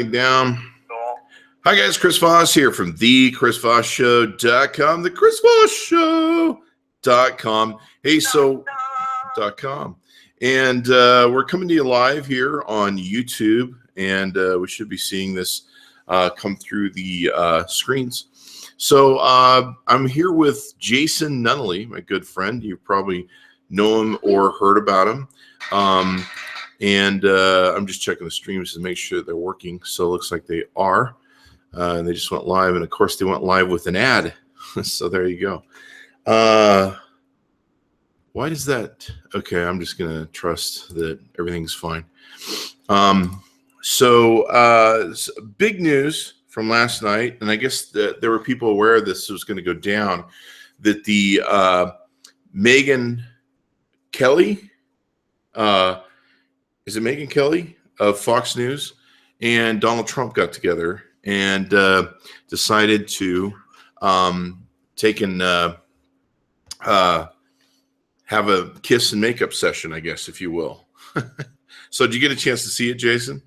Down. Hi guys, Chris Voss here from thechrisvossshow.com, thechrisvossshow.com. Hey, .com. And we're coming to you live here on YouTube, and we should be seeing this come through the screens. So I'm here with Jason Nunnally, my good friend. You probably know him or heard about him. And I'm just checking the streams to make sure they're working. So it looks like they are. And they just went live. And, of course, they went live with an ad. So there you go. Why does that? Okay, I'm just going to trust that everything's fine. So big news from last night. And I guess that there were people aware this was going to go down. That the Megyn Kelly, is it Megyn Kelly of Fox News, and Donald Trump got together and decided to take and have a kiss and makeup session, I guess, if you will. So did you get a chance to see it, Jason?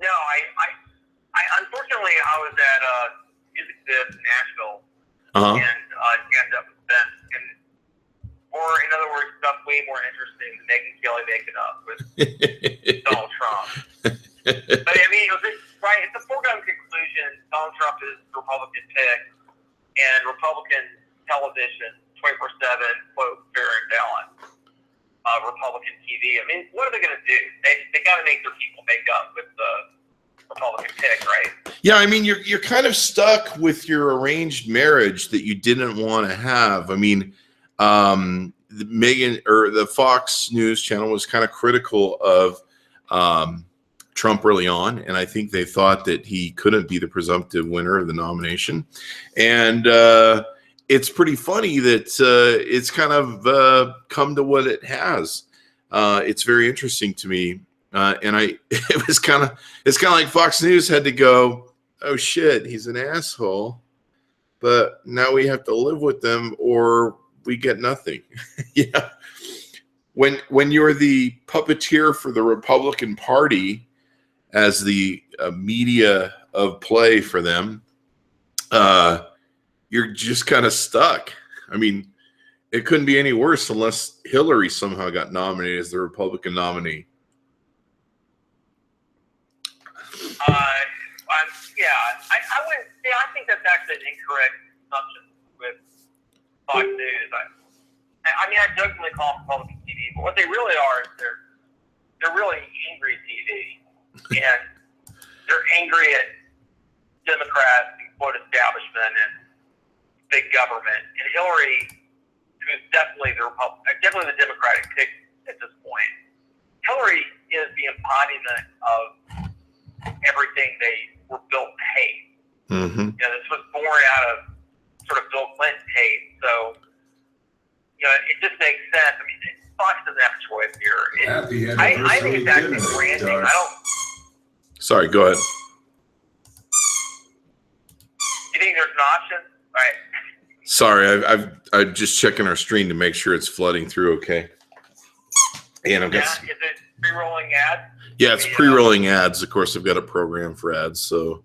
No, I unfortunately, I was at Music Biz in Nashville, and ended up with Ben. Or, in other words, stuff way more interesting than Megyn Kelly making up with Donald Trump. But, I mean, right, it's a foregone conclusion. Donald Trump is the Republican pick, and Republican television, 24/7, quote, fair and balanced, Republican TV. I mean, what are they going to do? They got to make their people make up with the Republican pick, right? Yeah, I mean, you're kind of stuck with your arranged marriage that you didn't want to have. I mean, Megyn or the Fox News channel was kind of critical of Trump early on, and I think they thought that he couldn't be the presumptive winner of the nomination. And it's pretty funny that it's kind of come to what it has. It's very interesting to me, and it's kind of like Fox News had to go, oh shit, he's an asshole, but now we have to live with them or we get nothing. Yeah. When you're the puppeteer for the Republican Party as the media of play for them, you're just kind of stuck. I mean, it couldn't be any worse unless Hillary somehow got nominated as the Republican nominee. I wouldn't say. I think that's actually an incorrect assumption with Fox News. I mean, I jokingly call them Republican TV, but what they really are is they're really angry TV, and they're angry at Democrats and quote establishment and big government. And Hillary, who's definitely the Democratic pick at this point, Hillary is the embodiment of everything they were built to hate. Mm-hmm. You know, this was born out of sort of Bill Clinton hate. So, you know, it just makes sense. I mean, Fox doesn't have a choice here. I think it's actually branding. Sorry, go ahead. You think there's an option? All right. Sorry, I'm just checking our screen to make sure it's flooding through okay. And I've got. Is it pre-rolling ads? Yeah, it's pre-rolling ads. Of course, I've got a program for ads, so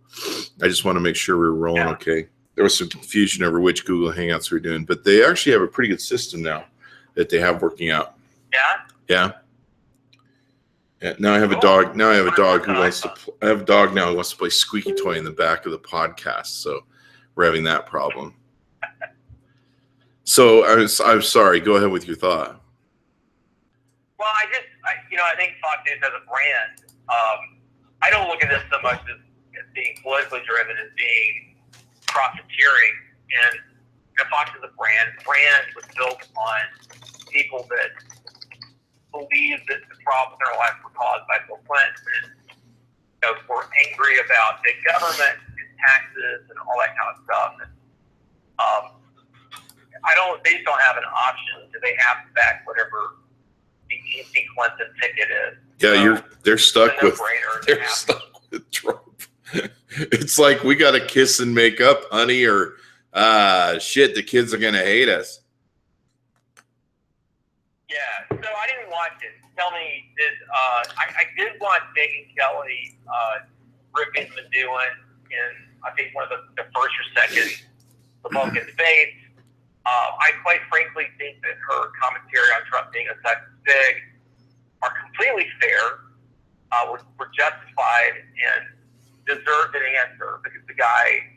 I just want to make sure we're rolling okay. There was some confusion over which Google Hangouts we're doing, but they actually have a pretty good system now that they have working out. Yeah. Now I have a dog. Now I have a dog who wants to. I have a dog now who wants to play squeaky toy in the back of the podcast. So we're having that problem. So I'm sorry. Go ahead with your thought. Well, I think Fox News has a brand. I don't look at this so much as being politically driven as being profiteering. And Fox is a brand. The brand was built on people that believe that the problems in their life were caused by Bill Clinton, and were angry about big government and taxes and all that kind of stuff. And they just don't have an option. Do they have to back whatever the anti-Clinton ticket is? Yeah, they're stuck with Trump. It's like, we got to kiss and make up, honey, or shit, the kids are gonna hate us. Yeah, so I didn't watch it. Tell me I did watch Megyn Kelly ripping Medellin in, I think, one of the first or second Republican debates. I quite frankly think that her commentary on Trump being a sexist pig are completely fair, were justified, and deserved an answer because the guy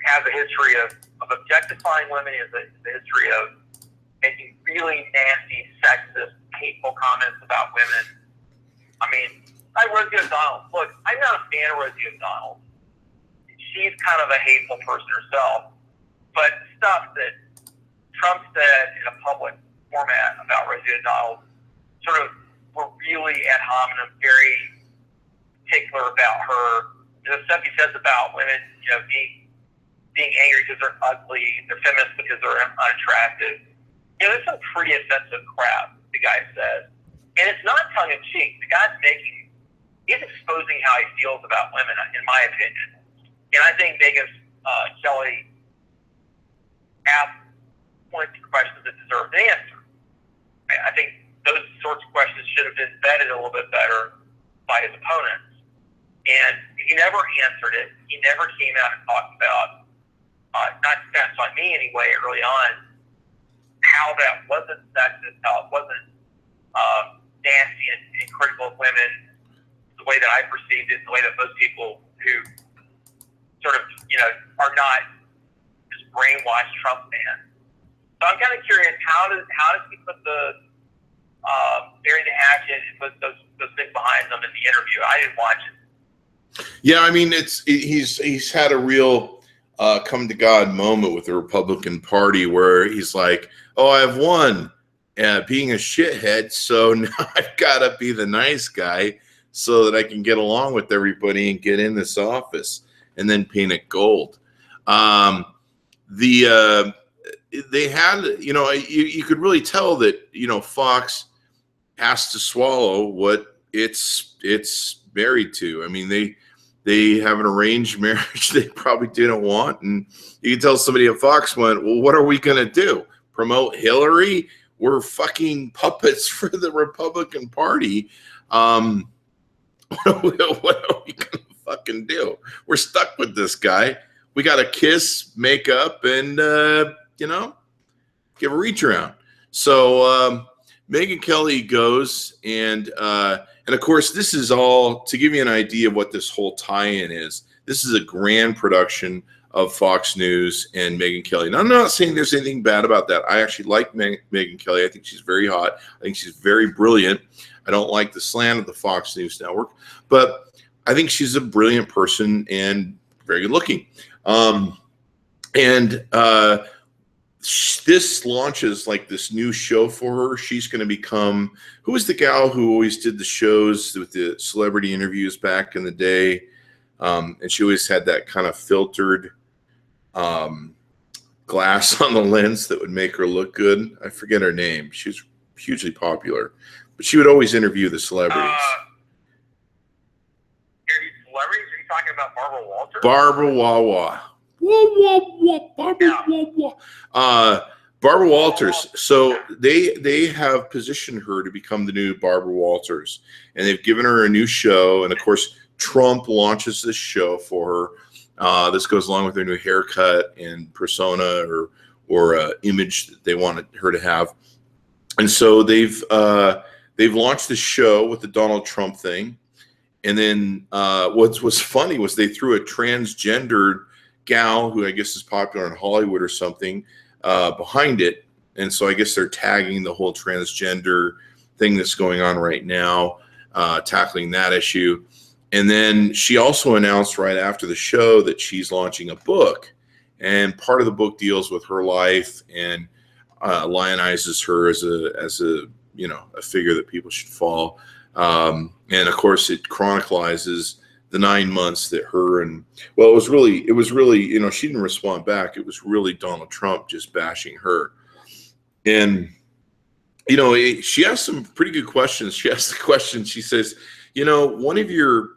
has a history of objectifying women, has a history of making really nasty, sexist, hateful comments about women. I mean, like Rosie O'Donnell. Look, I'm not a fan of Rosie O'Donnell. She's kind of a hateful person herself. But stuff that Trump said in a public format about Rosie O'Donnell sort of were really ad hominem, very particular about her. The stuff he says about women, being angry because they're ugly, they're feminists because they're unattractive. There's some pretty offensive crap the guy says. And it's not tongue-in-cheek. The guy's he's exposing how he feels about women, in my opinion. And I think Megyn Kelly asked pointed questions that deserve an answer. I think those sorts of questions should have been vetted a little bit better by his opponents. And he never answered it. He never came out and talked about, not to satisfy me anyway, early on, how that wasn't sexist, how it wasn't nasty and critical of women, the way that I perceived it, the way that most people who sort of, are not just brainwashed Trump fans. So I'm kind of curious, how does he put the bury the hatchet and put those things behind them in the interview? I didn't watch it. Yeah, I mean, he's had a real come to God moment with the Republican Party where he's like, oh, I've won being a shithead, so now I've got to be the nice guy so that I can get along with everybody and get in this office and then paint it gold. They had, you could really tell that, Fox has to swallow what it's married to. I mean, they have an arranged marriage they probably didn't want. And you can tell somebody at Fox went, well, what are we going to do? Promote Hillary? We're fucking puppets for the Republican Party. What are we going to fucking do? We're stuck with this guy. We got to kiss, make up, and, give a reach around. So Megyn Kelly goes, and of course, this is all to give you an idea of what this whole tie-in is. This is a grand production of Fox News and Megyn Kelly. Now, I'm not saying there's anything bad about that. I actually like Megyn Kelly. I think she's very hot. I think she's very brilliant. I don't like the slant of the Fox News network, but I think she's a brilliant person and very good looking. This launches like this new show for her. She's going to become, who was the gal who always did the shows with the celebrity interviews back in the day? And she always had that kind of filtered glass on the lens that would make her look good. I forget her name. She was hugely popular, but she would always interview the celebrities. Celebrities? Are you talking about Barbara Walters? Barbara Wawa. Barbara Walters. So they have positioned her to become the new Barbara Walters, and they've given her a new show. And of course, Trump launches this show for her. This goes along with her new haircut and persona or image that they wanted her to have. And so they've launched this show with the Donald Trump thing. And then what was funny was they threw a transgendered gal who I guess is popular in Hollywood or something behind it. And so I guess they're tagging the whole transgender thing that's going on right now, tackling that issue. And then she also announced right after the show that she's launching a book. And part of the book deals with her life and lionizes her as a figure that people should follow. And of course, it chronicles the 9 months that her and, well, it was really, she didn't respond back. It was really Donald Trump just bashing her. And, she asked some pretty good questions. She asked the question, she says, one of your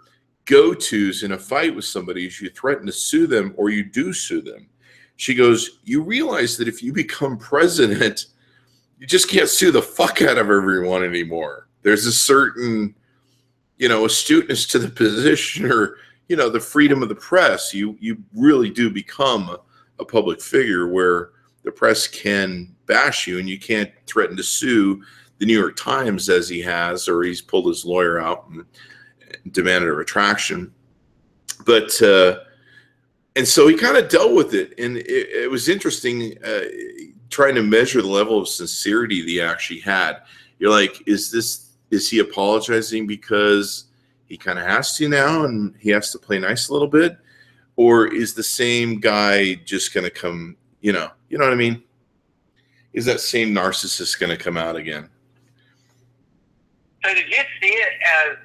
go-tos in a fight with somebody is you threaten to sue them or you do sue them. She goes, you realize that if you become president, you just can't sue the fuck out of everyone anymore. There's a certain, astuteness to the position, or, the freedom of the press. You really do become a public figure where the press can bash you, and you can't threaten to sue the New York Times as he has, or he's pulled his lawyer out and demanded a retraction. But and so he kind of dealt with it, and it was interesting trying to measure the level of sincerity that he actually had. You're like, is he apologizing because he kind of has to now and he has to play nice a little bit, or is the same guy just going to come, you know what I mean? Is that same narcissist going to come out again? So did you see it as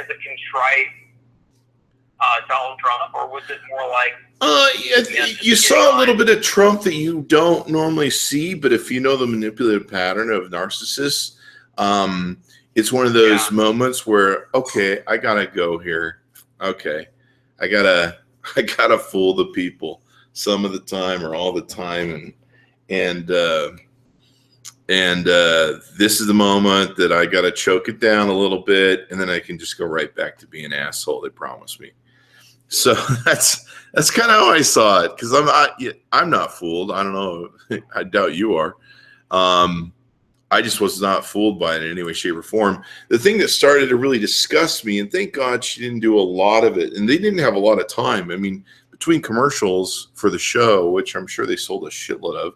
a contrite Donald Trump, or was it more like? You saw a little bit of Trump that you don't normally see, but if you know the manipulative pattern of narcissists, it's one of those moments where, okay, I gotta go here. Okay, I gotta fool the people some of the time or all the time, and this is the moment that I gotta choke it down a little bit, and then I can just go right back to being an asshole. They promised me. So that's kind of how I saw it, because I'm not fooled. I don't know. I doubt you are. I just was not fooled by it in any way, shape, or form. The thing that started to really disgust me, and thank God she didn't do a lot of it, and they didn't have a lot of time. I mean, between commercials for the show, which I'm sure they sold a shitload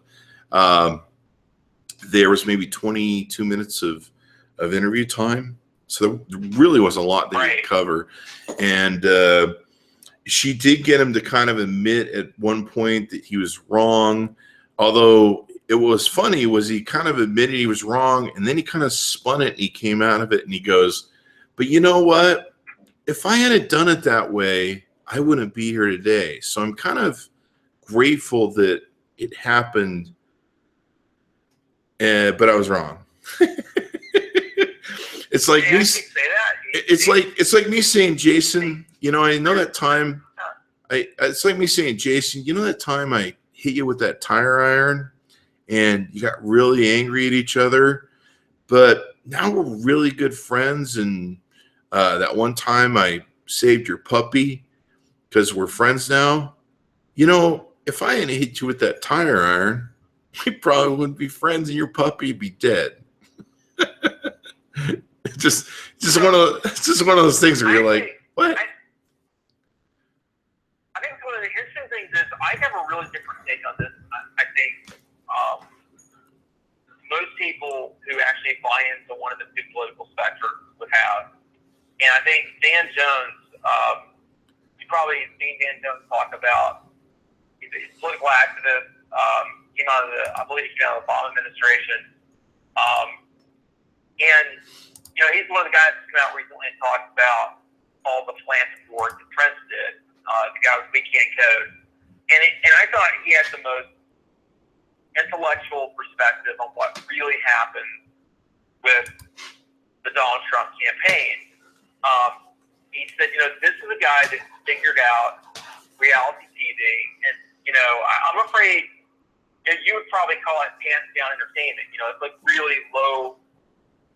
of, there was maybe 22 minutes of interview time. So there really wasn't a lot they could cover. And she did get him to kind of admit at one point that he was wrong. Although it was funny was he kind of admitted he was wrong, and then he kind of spun it and he came out of it and he goes, but you know what? If I hadn't done it that way, I wouldn't be here today. So I'm kind of grateful that it happened, but I was wrong. It's like me. It's like me saying, Jason, I know that time. It's like me saying, Jason, you know that time I hit you with that tire iron, and you got really angry at each other, but now we're really good friends. And that one time I saved your puppy because we're friends now. If I hadn't hit you with that tire iron, we probably wouldn't be friends, and your puppy would be dead. just one of those things where you're like, what? I think one of the interesting things is I have a really different take on this. I think most people who actually buy into one of the two political spectrums would have. And I think Dan Jones, you've probably seen Dan Jones talk about, he's a political activist, I believe he came out of the Obama administration. And he's one of the guys that came out recently and talked about all the philanthropy work that Prince did, the guy with We Can't Code. And I thought he had the most intellectual perspective on what really happened with the Donald Trump campaign. He said, this is a guy that figured out reality TV, and, I'm afraid you would probably call it hands down entertainment. It's like really low.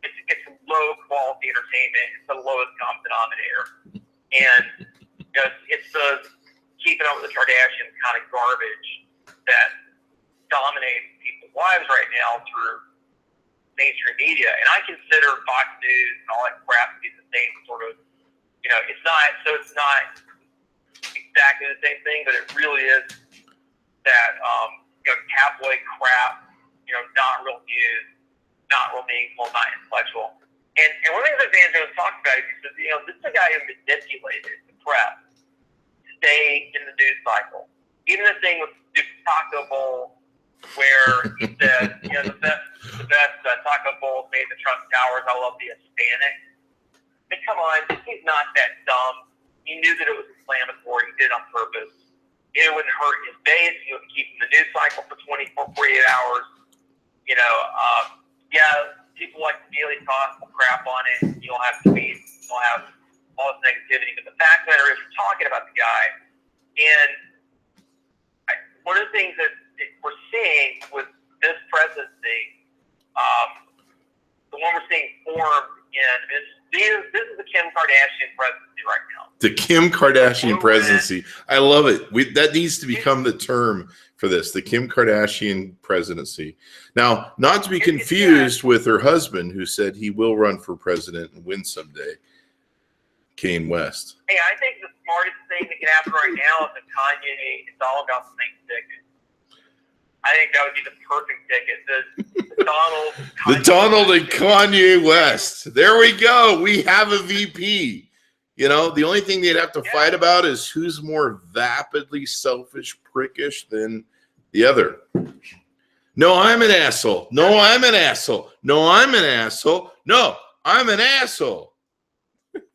It's low quality entertainment. It's the lowest common denominator, and it's the keeping up with the Kardashians kind of garbage that dominates people's lives right now through mainstream media. And I consider Fox News and all that crap to be the same sort of. It's not exactly the same thing, but it really is that tabloid crap. Not real news. Not real meaningful, not intellectual. And one of the things that Dan Jones talked about is he says, this is a guy who manipulated the press to stay in the news cycle. Even the thing with Taco Bowl, where he said, the best Taco Bowl made the Trump Towers. I love the Hispanic. But come on, he's not that dumb. He knew that it was inflammatory. He did it on purpose. It wouldn't hurt his base. He would keep him in the news cycle for 48 hours. People like to daily gospel crap on it. You don't have tweets. You don't have all this negativity. But the fact of the matter is, we're talking about the guy. And one of the things that we're seeing with this presidency, the one we're The Kim Kardashian presidency. I love it. That needs to become the term for this, the Kim Kardashian presidency. Now, not to be confused with her husband, who said he will run for president and win someday, Kanye West. Hey, I think the smartest thing that can happen right now is that Kanye, it's all about the same ticket. I think that would be the perfect ticket. The Donald and Kanye West. There we go. We have a VP. You know, the only thing they'd have to fight about is who's more vapidly selfish, prickish than the other. No, I'm an asshole. No, I'm an asshole. No, I'm an asshole. No, I'm an asshole. It's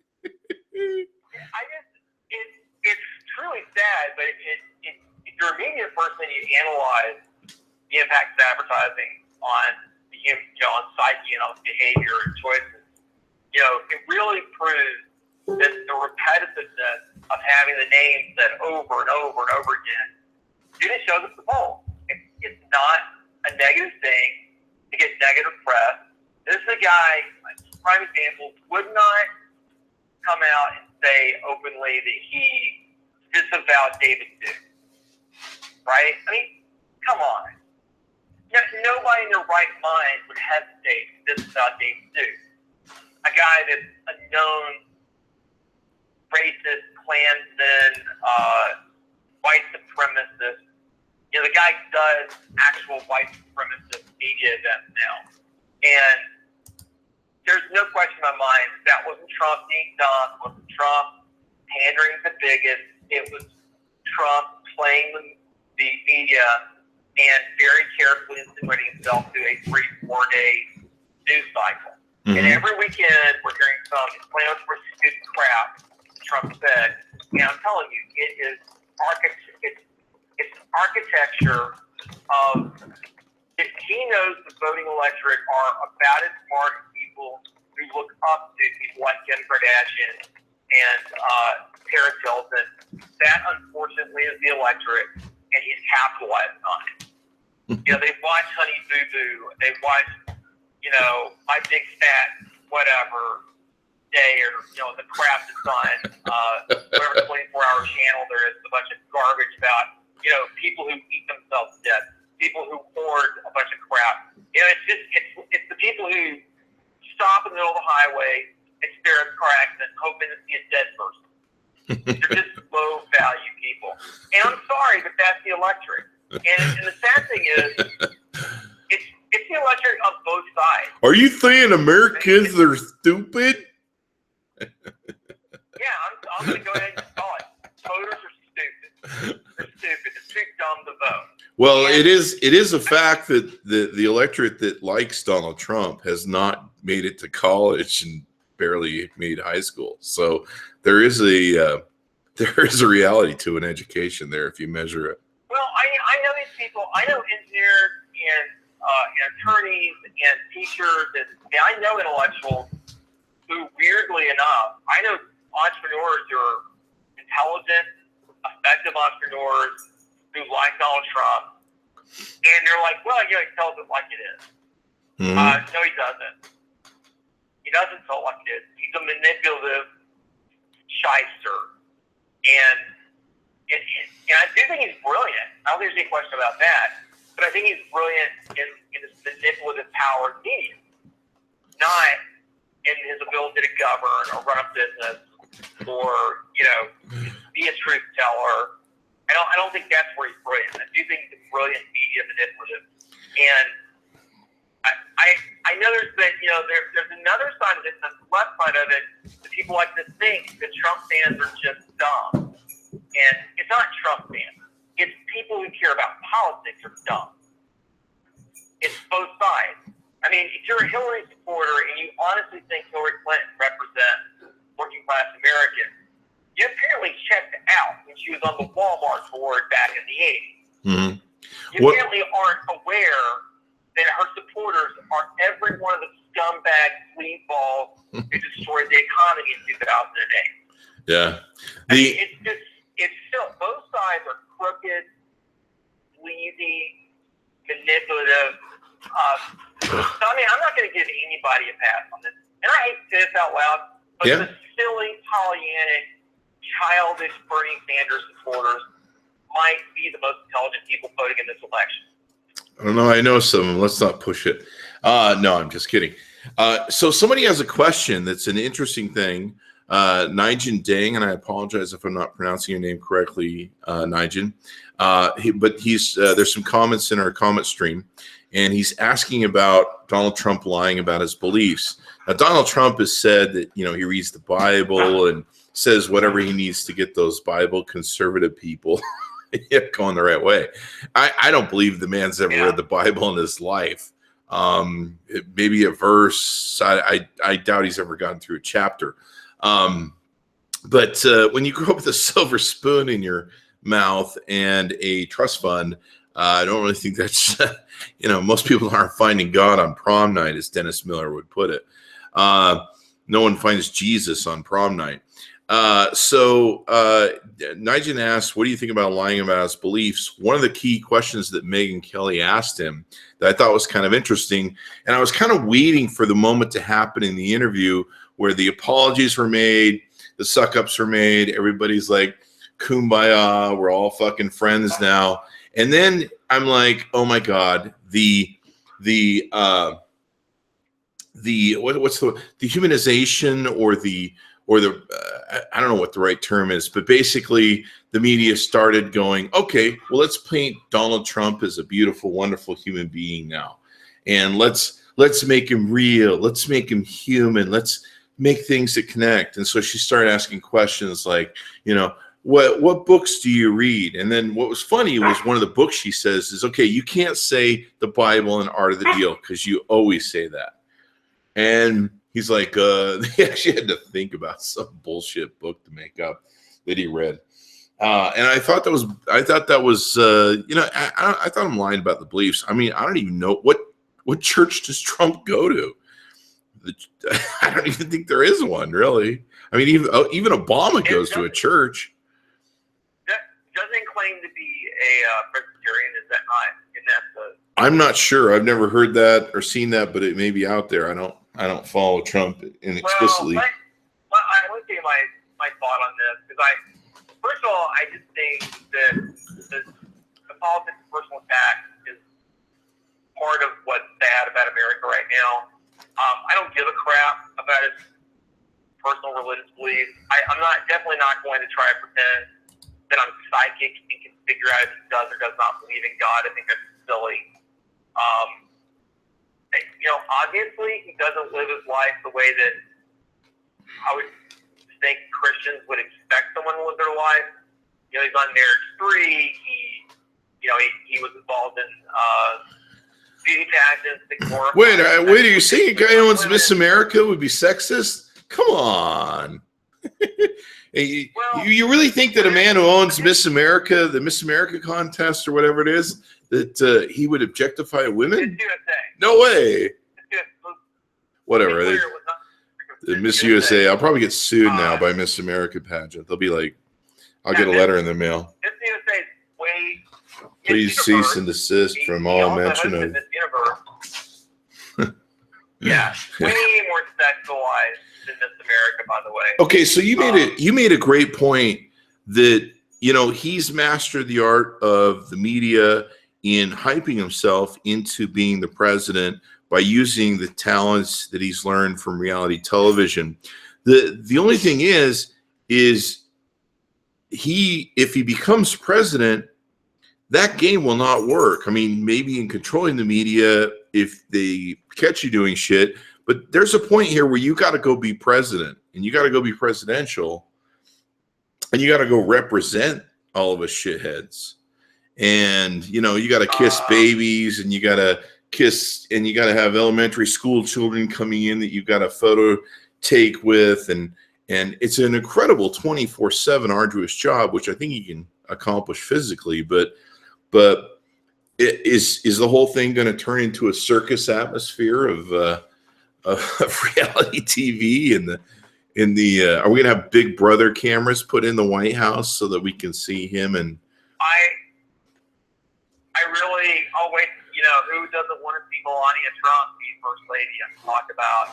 truly sad, but if you're a media person, you analyze the impact of advertising on the on psyche and on behavior and choices. You know, it really proves that the repetitiveness of having the name said over and over and over again didn't show the poll. It's not a negative thing to get negative press. This is a guy, prime example, would not come out and say openly that he disavowed David Duke. Right? I mean, come on. Nobody in their right mind would hesitate to disavow David Duke. A guy that's a known racist, Klansman, white supremacist. You know, the guy does actual white supremacist media events now. And there's no question in my mind that wasn't Trump being dumb, wasn't Trump pandering to bigots. It was Trump playing the media and very carefully insinuating himself to a 3-4 day news cycle. Mm-hmm. And every weekend we're hearing some inflammatory stupid crap Trump said. And I'm telling you, it is it's architecture of, if he knows the voting electorate are about as smart as people who look up to people like Kim Kardashian and Paris Hilton, that unfortunately is the electorate, and he's capitalized on it. You know, they've watched Honey Boo Boo, they've watched, you know, My Big Fat Whatever Day, or, you know, the crap that's on whatever 24-hour channel there is, a bunch of garbage about, you know, people who eat themselves to death, people who hoard a bunch of crap. You know, it's the people who stop in the middle of the highway and stare at a car accident hoping to see a dead person. They're just low value people. And I'm sorry, but that's the electorate. And the sad thing is, it's the electorate on both sides. Are you saying Americans are stupid? Yeah, I'm going to go ahead and call it. Voters are stupid. They're stupid. They're too dumb to vote. Well, and it is a fact that the electorate that likes Donald Trump has not made it to college and barely made high school. So there is a reality to an education there if you measure it. Well, I know these people. I know engineers and attorneys and teachers, and I know intellectuals who, weirdly enough, I know entrepreneurs who are intelligent, effective entrepreneurs who like Donald Trump, and they're like, well, you know, he tells it like it is. Mm-hmm. No, he doesn't. He doesn't tell it like it is. He's a manipulative shyster. And I do think he's brilliant. I don't think there's any question about that. But I think he's brilliant in his manipulative power of media, not in his ability to govern or run a business or, you know, be a truth teller. I don't think that's where he's brilliant. I do think he's a brilliant media manipulative. And I know there's been, you know, there's another side of it, the left side of it, that people like to think that Trump fans are just dumb. And it's not Trump fans. It's people who care about politics are dumb. It's both sides. I mean, if you're a Hillary supporter and you honestly think Hillary Clinton represents working class Americans, you apparently checked out when she was on the Walmart board back in the 80s. Mm-hmm. You apparently aren't aware that her supporters are every one of the scumbag sleazeballs who destroyed the economy in 2008. Yeah. It's still, both sides are crooked, sleazy, manipulative. So, I mean, I'm not going to give anybody a pass on this. And I hate to say this out loud, but the silly, Pollyannic childish Bernie Sanders supporters might be the most intelligent people voting in this election. I don't know. I know some of them. Let's not push it. No, I'm just kidding. So somebody has a question that's an interesting thing. Megyn Dang, and I apologize if I'm not pronouncing your name correctly, Megyn. But there's some comments in our comment stream, and he's asking about Donald Trump lying about his beliefs. Now, Donald Trump has said that, he reads the Bible and says whatever he needs to get those Bible conservative people going the right way. I don't believe the man's ever read the Bible in his life. Maybe a verse. I doubt he's ever gotten through a chapter. But when you grow up with a silver spoon in your mouth and a trust fund, I don't really think that's, most people aren't finding God on prom night, as Dennis Miller would put it. No one finds Jesus on prom night. So Megyn asked, what do you think about lying about his beliefs? One of the key questions that Megyn Kelly asked him that I thought was kind of interesting, and I was kind of waiting for the moment to happen in the interview where the apologies were made, the suck-ups were made, everybody's like, kumbaya, we're all fucking friends now. And then I'm like, oh my God, the humanization or the I don't know what the right term is, but basically the media started going, okay, well, let's paint Donald Trump as a beautiful, wonderful human being now. And let's make him real. Let's make him human. Let's make things that connect. And so she started asking questions like, what books do you read? And then what was funny was one of the books she says is, okay, you can't say the Bible and Art of the Deal because you always say that. And he's like, he actually had to think about some bullshit book to make up that he read. And I thought that was, I thought I'm lying about the beliefs. I mean, I don't even know what church does Trump go to? I don't even think there is one, really. I mean, even Obama goes to a church. Doesn't claim to be a Presbyterian, is that not? I'm not sure. I've never heard that or seen that, but it may be out there. I don't follow Trump explicitly. Well, I want to say my thought on this because first of all, I just think that the politics of personal attack is part of what's sad about America right now. I don't give a crap about his personal religious beliefs. I'm definitely not going to try to pretend that I'm psychic and can figure out if he does or does not believe in God. I think that's silly. Obviously he doesn't live his life the way that I would think Christians would expect someone to live their life. He's on marriage 3. He was involved in beauty pageants. Wait, are you saying a guy who owns Miss America would be sexist? Come on. You really think that a man who owns Miss America, the Miss America contest or whatever it is, that he would objectify women? Miss USA. No way. Whatever. The Miss USA. I'll probably get sued now by Miss America pageant. They'll be like, I'll get a letter in the mail. Miss USA is way. Please cease and desist from all mention of. Yeah, way more sexualized than Miss America, by the way. Okay, so you made a great point that he's mastered the art of the media in hyping himself into being the president by using the talents that he's learned from reality television. The only thing is if he becomes president, that game will not work. I mean, maybe in controlling the media if they catch you doing shit, but there's a point here where you got to go be president and you got to go be presidential and you got to go represent all of us shitheads. And, you got to kiss babies and you got to kiss and you got to have elementary school children coming in that you got a photo take with. And it's an incredible 24/7 arduous job, which I think you can accomplish physically, but is the whole thing going to turn into a circus atmosphere of reality TV are we going to have Big Brother cameras put in the White House so that we can see him? And I'll wait. Who doesn't want to see Melania Trump be first lady and talk about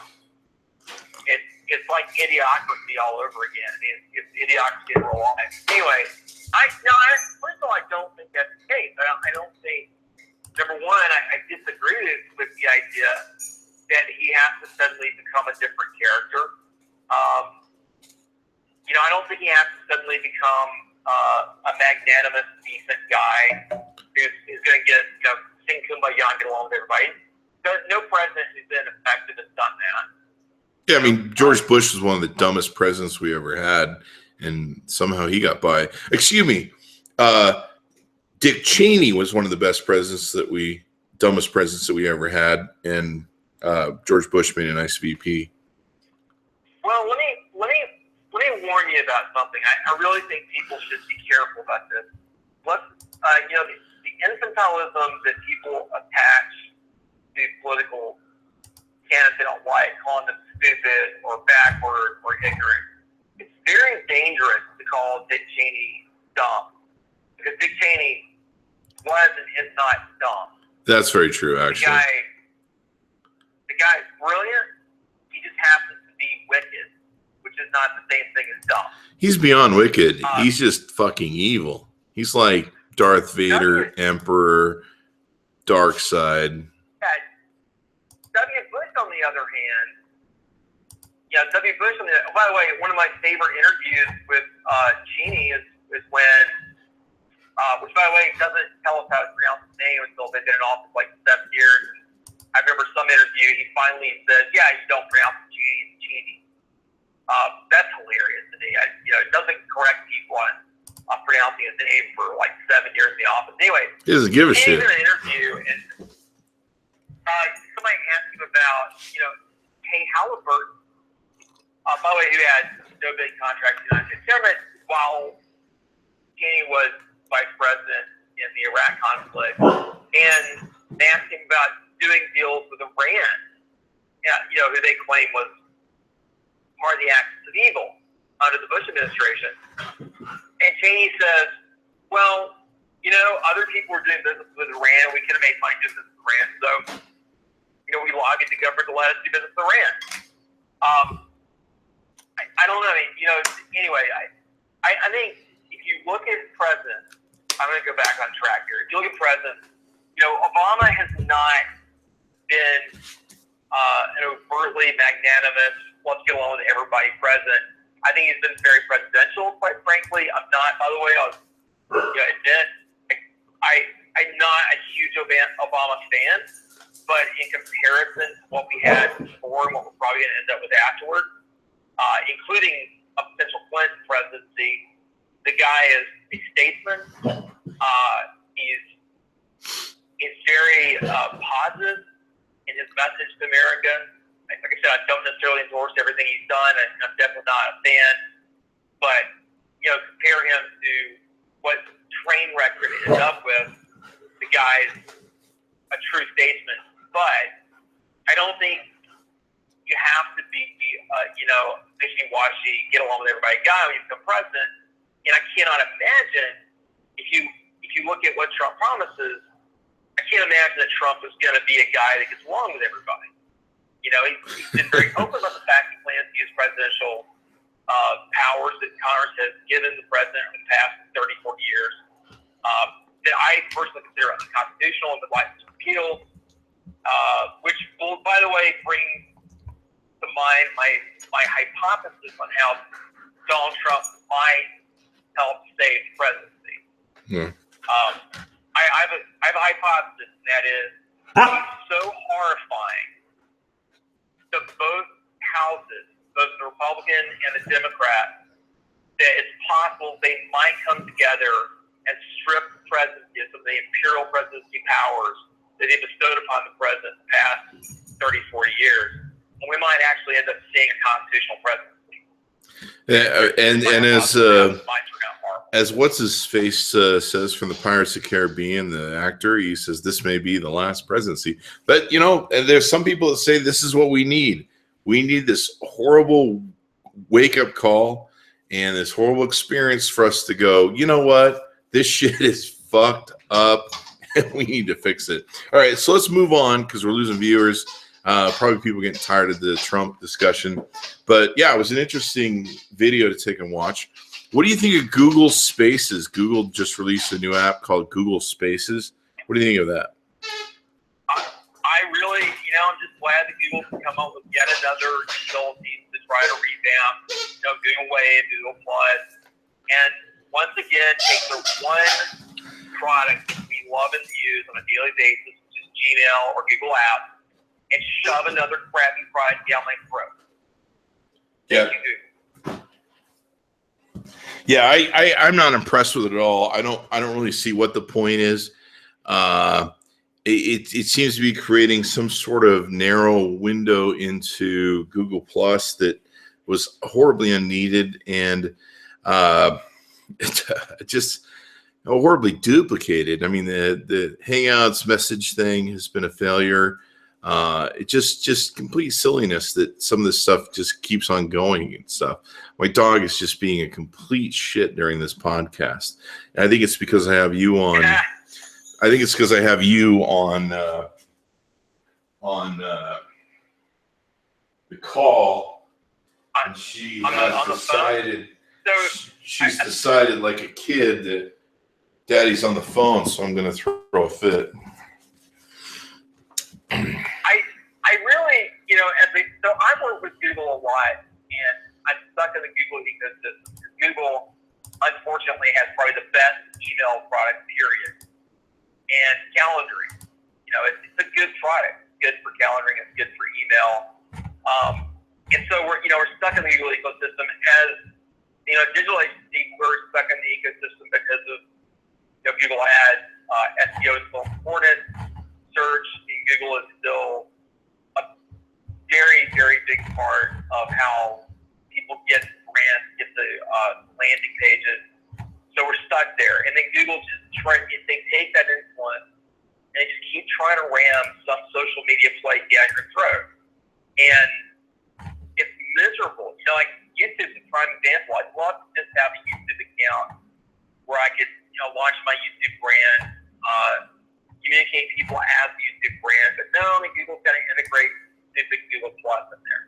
it's like idiocracy all over again. It's idiocracy in real life. Anyway, first of all, I don't think that's the case. I don't think, number one, I disagree with the idea that he has to suddenly become a different character. I don't think he has to suddenly become a magnanimous, decent guy who's going to sing Kumbaya and get along with everybody. No president who's been effective has done that. Yeah, I mean, George Bush was one of the dumbest presidents we ever had, and somehow he got by. Excuse me, Dick Cheney was one of the dumbest presidents that we ever had, and George Bush made a nice VP. Well, let me warn you about something. I really think people should be careful about this. The infantilism that people attach to political candidates they don't like, calling them stupid or backward or ignorant. It's very dangerous to call Dick Cheney dumb, because Dick Cheney was and is not dumb. That's very true, actually. The guy is brilliant. He just happens to be wicked, which is not the same thing as dumb. He's beyond wicked. He's just fucking evil. He's like Darth Vader, Emperor, Dark Side. W. Bush, on the other hand, by the way, one of my favorite interviews with Cheney is when, which by the way doesn't tell us how to pronounce his name until they've been in office like 7 years. I remember some interview, he finally said, "Yeah, you don't pronounce Cheney." That's hilarious to me. It doesn't correct people on pronouncing his name for like 7 years in the office. Anyway, he doesn't give a shit. He did an interview, and somebody asked him about, Kay Halliburton, by the way, who had no big contract in the United States government while Cheney was vice president in the Iraq conflict, and they asked him about doing deals with Iran, who they claim was part of the axis of evil under the Bush administration. And Cheney says, well, other people were doing business with Iran. We could have made fine business with Iran. So, we lobbied the government to let us do business with Iran. I don't know. Anyway, I think if you look at presidents, I'm going to go back on track here. If you look at presidents, Obama has not been an overtly magnanimous, let's get along with everybody president. I think he's been very presidential, quite frankly. I'm not, by the way, I'll admit, I'm not a huge Obama fan, but in comparison to what we had before and what we're probably going to end up with afterward, including a potential Clinton presidency, the guy is a statesman. He's very positive in his message to America. Like I said, I don't necessarily endorse everything he's done, and I'm definitely not a fan. But, compare him to what train wreck we're going to end up with, the guy's a true statesman. But I don't think you have to be, wishy-washy, get along with everybody guy when you become president. And I cannot imagine, if you look at what Trump promises, I can't imagine that Trump is going to be a guy that gets along with everybody. He's been very open about the fact he plans to use presidential powers that Congress has given the president in the past 30, 40 years, that I personally consider unconstitutional and would like to repeal, which will, by the way, bring to mind my hypothesis on how Donald Trump might help save the presidency. Yeah. I have a hypothesis, and that is he's so horrifying to both houses, both the Republican and the Democrat, that it's possible they might come together and strip the presidency of some of the imperial presidency powers that they bestowed upon the president the past 30, 40 years. And we might actually end up seeing a constitutional presidency. As what's his face says from the Pirates of the Caribbean, the actor, he says this may be the last presidency. But and there's some people that say this is what we need. We need this horrible wake up call and this horrible experience for us to go, you know what? This shit is fucked up and we need to fix it. All right, so let's move on because we're losing viewers. Probably people getting tired of the Trump discussion. But yeah, it was an interesting video to take and watch. What do you think of Google Spaces? Google just released a new app called Google Spaces. What do you think of that? I really, I'm just glad that Google can come up with yet another utility to try to revamp, Google Wave, Google Plus, and once again take the one product that we love and use on a daily basis, which is Gmail or Google Apps, and shove another crappy product down my throat. Yeah. Yeah, I'm not impressed with it at all. I don't really see what the point is. It seems to be creating some sort of narrow window into Google Plus that was horribly unneeded and just horribly duplicated. I mean, the Hangouts message thing has been a failure. It just complete silliness that some of this stuff just keeps on going and stuff. My dog is just being a complete shit during this podcast. And I think it's because I have you on. I think it's because I have you on the call, and she has decided. She's decided, like a kid, that Daddy's on the phone, so I'm going to throw a fit. I really, so I work with Google a lot, and I'm stuck in the Google ecosystem. Google, unfortunately, has probably the best email product, period. And calendaring, it's a good product. It's good for calendaring. It's good for email. And so we're stuck in the Google ecosystem. As digital agency, we're stuck in the ecosystem because of Google Ads. SEO is still important. Search in Google is still a very, very big part of how people get brands, get the landing pages. So we're stuck there. And then Google just they take that influence and they just keep trying to ram some social media play down your throat. And it's miserable. Like YouTube's a prime example. I'd love to just have a YouTube account where I could, launch my YouTube brand, communicate people as the YouTube brand. But no, Google's got to integrate stupid Google Plus in there.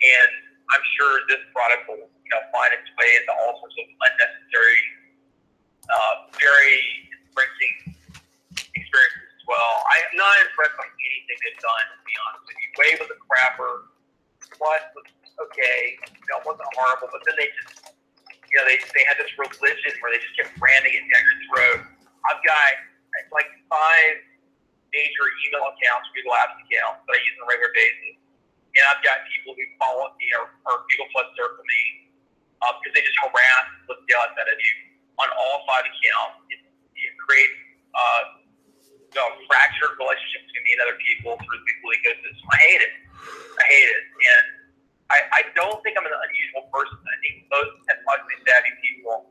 And I'm sure this product will, find its way into all sorts of unnecessary, very infringing experiences as well. I am not impressed by anything they've done, to be honest with you. Wave was a crapper. Plus was okay. It wasn't horrible, but then they just, they had this religion where they just kept branding it down your throat. I've got like 5 major email accounts, Google Apps accounts that I use on a regular basis. And I've got people who follow me or Google Plus circle me because they just harass the hell out of you on all 5 accounts. It creates fractured relationships between me and other people through the Google ecosystem. I hate it. And I don't think I'm an unusual person. I think most technologically savvy people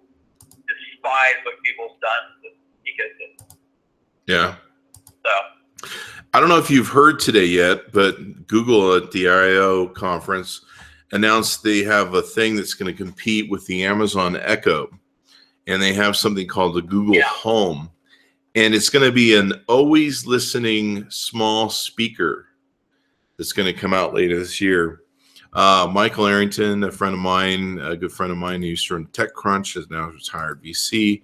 despise what Google's done with the ecosystem. Yeah. So I don't know if you've heard today yet, but Google at the I/O conference announced they have a thing that's going to compete with the Amazon Echo, and they have something called the Google Home, and it's going to be an always listening small speaker that's going to come out later this year. Michael Arrington, a friend of mine, a good friend of mine who used to run TechCrunch, is now retired VC,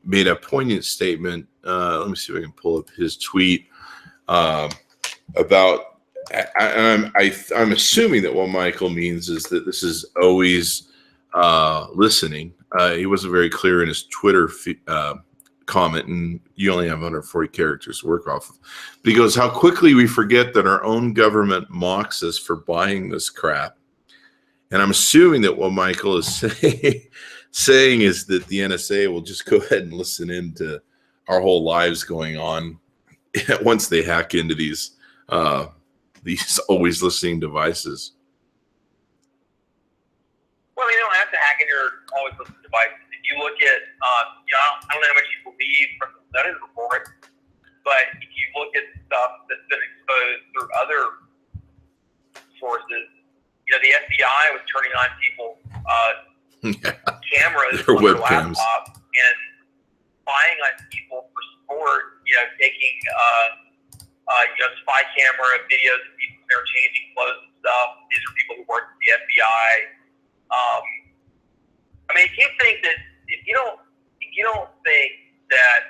made a poignant statement. Let me see if I can pull up his tweet about. I'm assuming that what Michael means is that this is always listening. He wasn't very clear in his Twitter comment, and you only have 140 characters to work off of. But he goes, how quickly we forget that our own government mocks us for buying this crap. And I'm assuming that what Michael is saying is that the NSA will just go ahead and listen into our whole lives going on once they hack into these always listening devices. Well, you don't have to hack into your always listening devices. If you look at, I don't know how much you believe from the study report, but if you look at stuff that's been exposed through other sources, the FBI was turning on people's cameras on their laptops and spying on people for sport, taking spy camera videos of people there changing clothes and stuff. These are people who work at the FBI. I mean, if you don't think that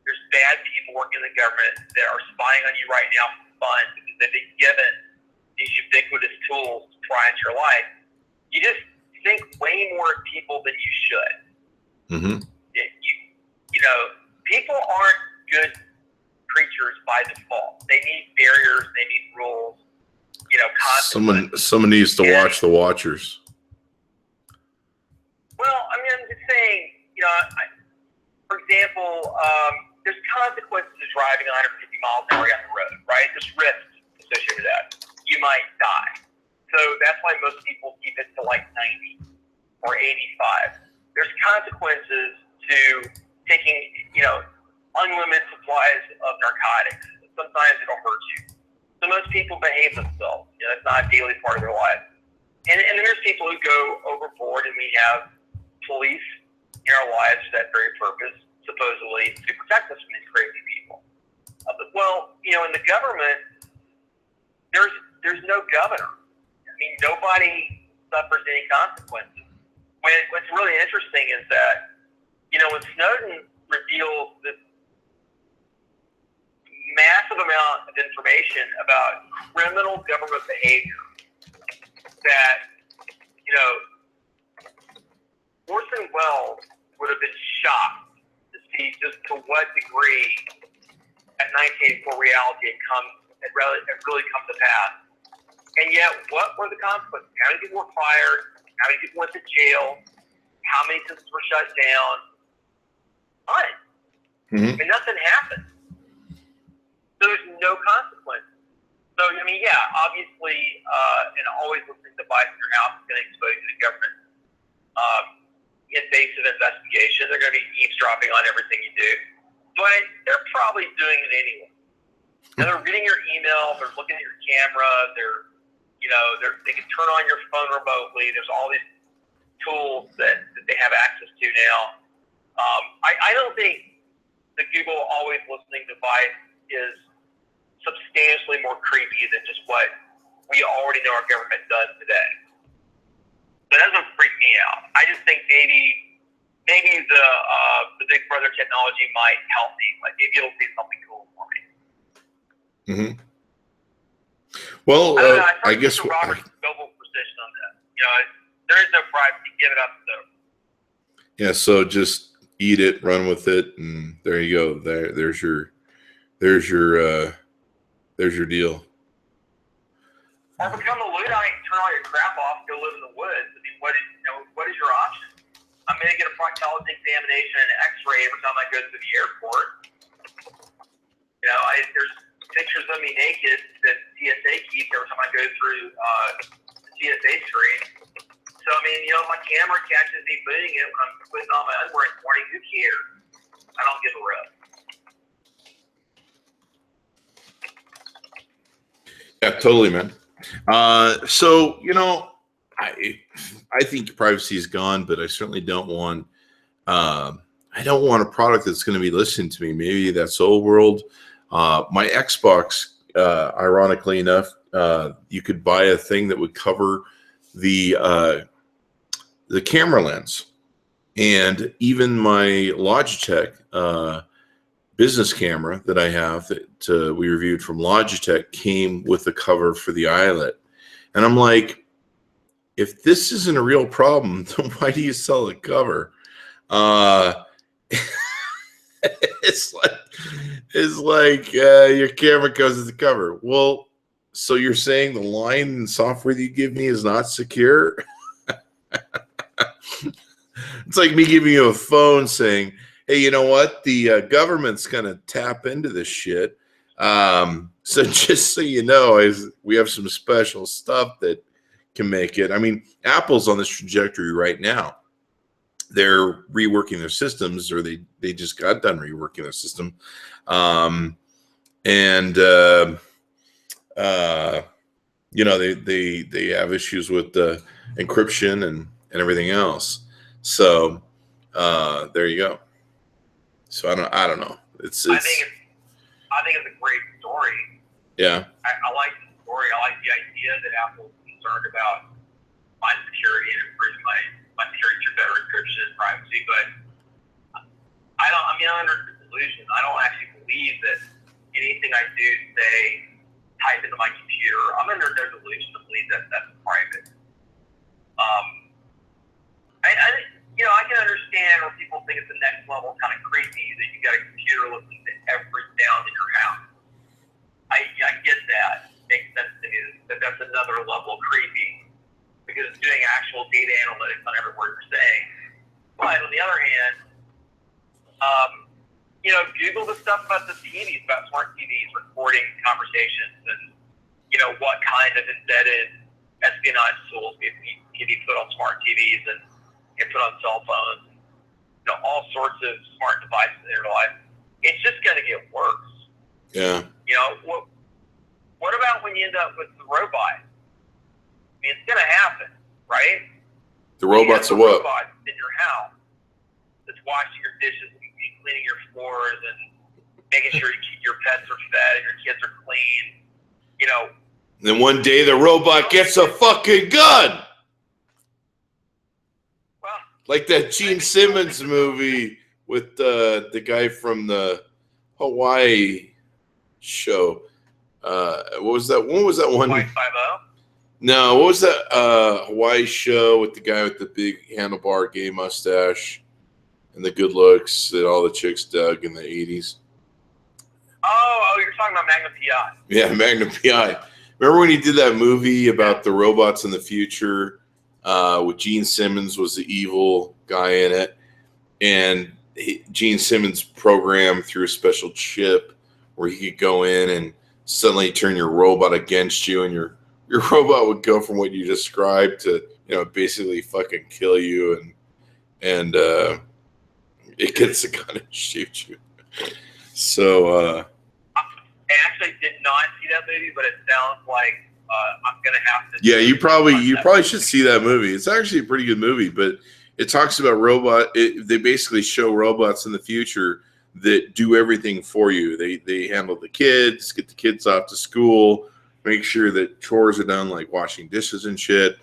there's bad people working in the government that are spying on you right now for fun because they've been given these ubiquitous tools to try into your life, you just think way more people than you should. Mm-hmm. People aren't good creatures by default. They need barriers. They need rules. Someone needs to watch the watchers. Well, I mean, I'm just saying, for example, there's consequences to driving 150 miles an hour down the road, right? There's risks associated with that. You might die. So that's why most people keep it to like 90 or 85. There's consequences to taking, unlimited supplies of narcotics. Sometimes it'll hurt you. So most people behave themselves. It's not a daily part of their life. And then there's people who go overboard, and we have police in our lives for that very purpose, supposedly to protect us from these crazy people. In the government, there's no governor. I mean, nobody suffers any consequences. What's really interesting is that, when Snowden revealed this massive amount of information about criminal government behavior, that, Orson Welles would have been shocked to see just to what degree that 1984 reality had really come to pass. And yet, what were the consequences? How many people were fired? How many people went to jail? How many systems were shut down? None. Mm-hmm. I mean, nothing happened. So there's no consequence. So, I mean, yeah, obviously, and always listening to device in your house is going to expose you to government invasive investigation. They're going to be eavesdropping on everything you do. But they're probably doing it anyway. They're reading your email. They're looking at your camera. They can turn on your phone remotely. There's all these tools that they have access to now. I don't think the Google always listening device is substantially more creepy than just what we already know our government does today. That doesn't freak me out. I just think maybe the Big Brother technology might help me. Like maybe it'll do something cool for me. Mm-hmm. Well, I guess Robert's global position on that. There is no privacy. Give it up. So. Yeah. So just eat it, run with it, and there you go. There's your deal. Or become a Luddite and turn all your crap off, go live in the woods. I mean, what is your option? I'm going to get a proctology examination and an X-ray every time I go to the airport. There's pictures of me naked that TSA keeps every time I go through the TSA screen. So, I mean, my camera catches me putting it when I'm putting on my underwear in the morning. Who cares? I don't give a rip. Yeah, totally, man. So, I think privacy is gone, but I certainly don't want a product that's going to be listening to me. Maybe that's old world. My Xbox, ironically enough, you could buy a thing that would cover the camera lens, and even my Logitech business camera that I have that we reviewed from Logitech came with the cover for the eyelet. And I'm like, if this isn't a real problem, then why do you sell the cover? It's like your camera comes with the cover. Well, so you're saying the line and software that you give me is not secure? It's like me giving you a phone saying, hey, you know what? The government's going to tap into this shit. So just so you know, we have some special stuff that can make it. I mean, Apple's on this trajectory right now. They're reworking their systems, or they just got done reworking their system. They have issues with the encryption and everything else. So there you go. So I don't know. I think it's a great story. Yeah. I like the story. I like the idea that Apple's concerned about my security and improving my security through better encryption and privacy. But I'm under the delusion. I don't actually believe that anything I do, say, type into my computer, I'm under no delusion to believe that that's private. I can understand when people think it's the next level kind of creepy that you got a computer looking at every sound in your house. I get that. It makes sense to me that that's another level of creepy because it's doing actual data analytics on every word you're saying. But on the other hand, Google the stuff about the TVs, about smart TVs recording conversations, and what kind of embedded espionage tools can be put on smart TVs and put on cell phones, all sorts of smart devices in your life. It's just going to get worse. Yeah. What about when you end up with the robot? It's going to happen, right? The robots are what? Robot in your house that's washing your dishes and cleaning your floors and making sure your pets are fed and your kids are clean. And then one day the robot gets a fucking gun. Well, like that Gene Simmons movie with the guy from the Hawaii show. What was that? What was that one? Hawaii Five-0? No, what was that Hawaii show with the guy with the big handlebar gay mustache and the good looks that all the chicks dug in the 80s? Oh, you're talking about Magnum P.I. Yeah, Magnum P.I. Remember when he did that movie about the robots in the future with Gene Simmons was the evil guy in it, and Gene Simmons programmed through a special chip where he could go in and suddenly turn your robot against you, and your robot would go from what you described to basically fucking kill you, and it gets a gun and shoot you. So I actually did not see that movie, but it sounds like I'm gonna have to. Yeah, you probably should see that movie. It's actually a pretty good movie, but it talks about they basically show robots in the future that do everything for you. They handle the kids, get the kids off to school, make sure that chores are done, like washing dishes and shit.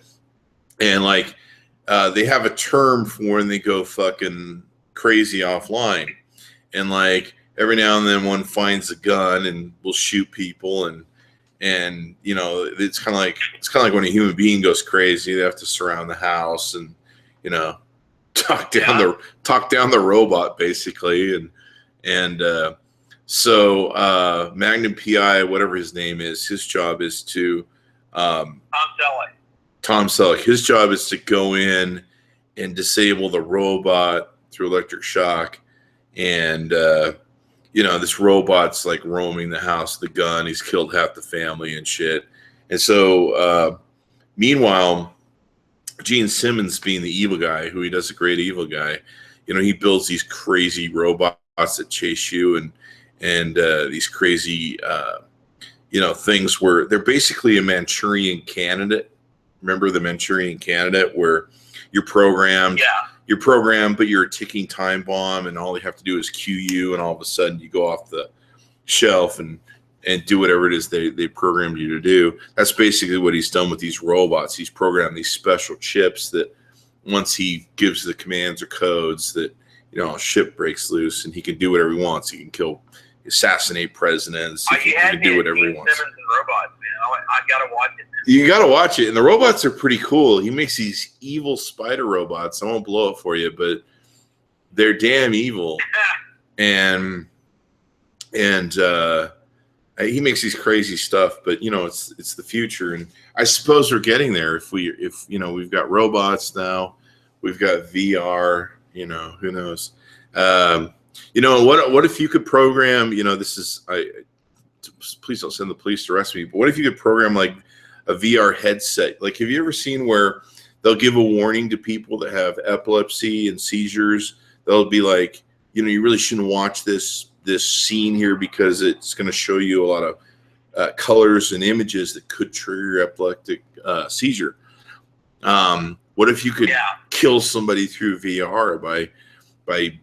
And they have a term for when they go fucking crazy offline. And every now and then one finds a gun and will shoot people, and it's kind of like when a human being goes crazy, they have to surround the house and talk down the robot basically, so Magnum P.I., whatever his name is, his job is to Tom Selleck. His job is to go in and disable the robot through electric shock, and this robot's roaming the house with the gun. He's killed half the family and shit. And so, meanwhile, Gene Simmons, being the evil guy, who he does a great evil guy, he builds these crazy robots that chase you and these crazy, things where they're basically a Manchurian Candidate. Remember the Manchurian Candidate, where you're programmed? Yeah. You're programmed, but you're a ticking time bomb, and all you have to do is cue you, and all of a sudden you go off the shelf and do whatever it is they programmed you to do. That's basically what he's done with these robots. He's programmed these special chips that once he gives the commands or codes that, a ship breaks loose and he can do whatever he wants. He can assassinate presidents. He can do whatever he wants. Simmons and robots, man. I've got to watch it. You got to watch it. And the robots are pretty cool. He makes these evil spider robots. I won't blow it for you, but they're damn evil. and he makes these crazy stuff, but it's the future. And I suppose we're getting there if we've got robots now, we've got VR, who knows? What if you could program, please don't send the police to arrest me, but what if you could program a VR headset? Have you ever seen where they'll give a warning to people that have epilepsy and seizures? They'll be like, you really shouldn't watch this scene here because it's going to show you a lot of colors and images that could trigger your epileptic seizure. What if you could kill somebody through VR by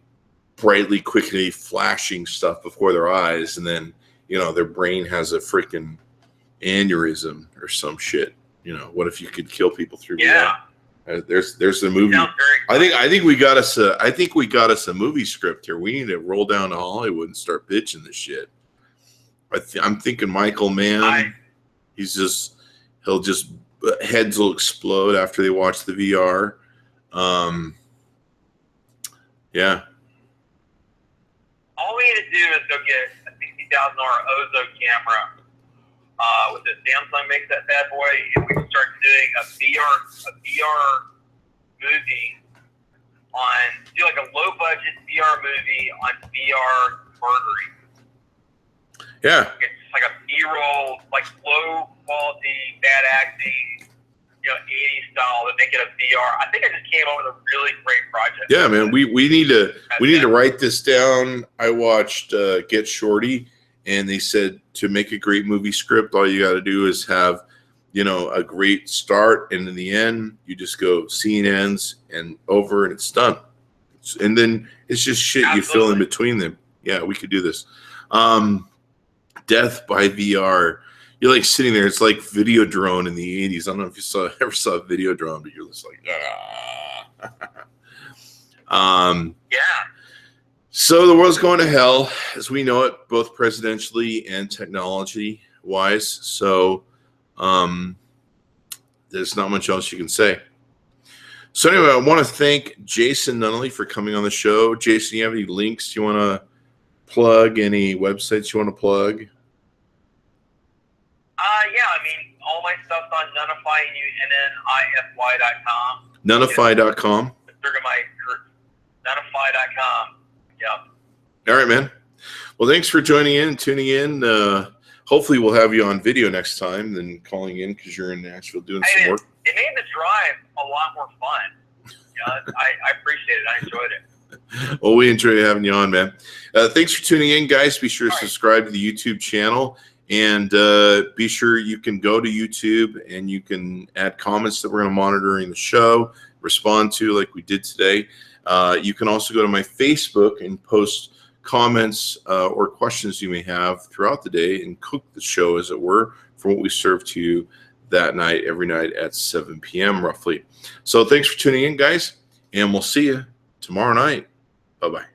brightly, quickly flashing stuff before their eyes, and then their brain has a freaking aneurysm or some shit. You know, what if you could kill people through VR? There's the movie. I think we got us a movie script here. We need to roll down to Hollywood and start pitching this shit. I'm thinking Michael Mann. He'll just heads will explode after they watch the VR. Yeah. All we need to do is go get a $60,000 Ozo camera. With the Samsung makes that bad boy, and we can start doing a VR movie do like a low budget VR movie on VR murdering. Yeah. It's like a B-roll, like low quality, bad acting, 80s style, but make it a VR. I think I just came up with a really great project. Yeah, man. We need to write this down. I watched Get Shorty, and they said to make a great movie script, all you got to do is have, a great start, and in the end, you just go scene ends and over, and it's done. And then it's just shit you fill in between them. Yeah, we could do this. Death by VR. You're like sitting there. It's like Videodrome in the 80s. I don't know if you ever saw Videodrome, but you're just like, Yeah. So the world's going to hell as we know it, both presidentially and technology-wise. So there's not much else you can say. So anyway, I want to thank Jason Nunnally for coming on the show. Jason, you have any links you want to plug? Any websites you want to plug? Yeah, all my stuff's on nunnify.com. Nunnify.com. Nunnify.com. Yep. All right, man. Well, thanks for joining in and tuning in. Hopefully we'll have you on video next time than calling in because you're in Nashville doing some work. It made the drive a lot more fun. I appreciate it. I enjoyed it. Well, we enjoy having you on, man. Thanks for tuning in, guys. Be sure to subscribe to the YouTube channel. And be sure you can go to YouTube and you can add comments that we're going to monitor during the show, respond to like we did today. You can also go to my Facebook and post comments or questions you may have throughout the day and cook the show, as it were, for what we serve to you that night, every night at 7 p.m. roughly. So thanks for tuning in, guys, and we'll see you tomorrow night. Bye-bye.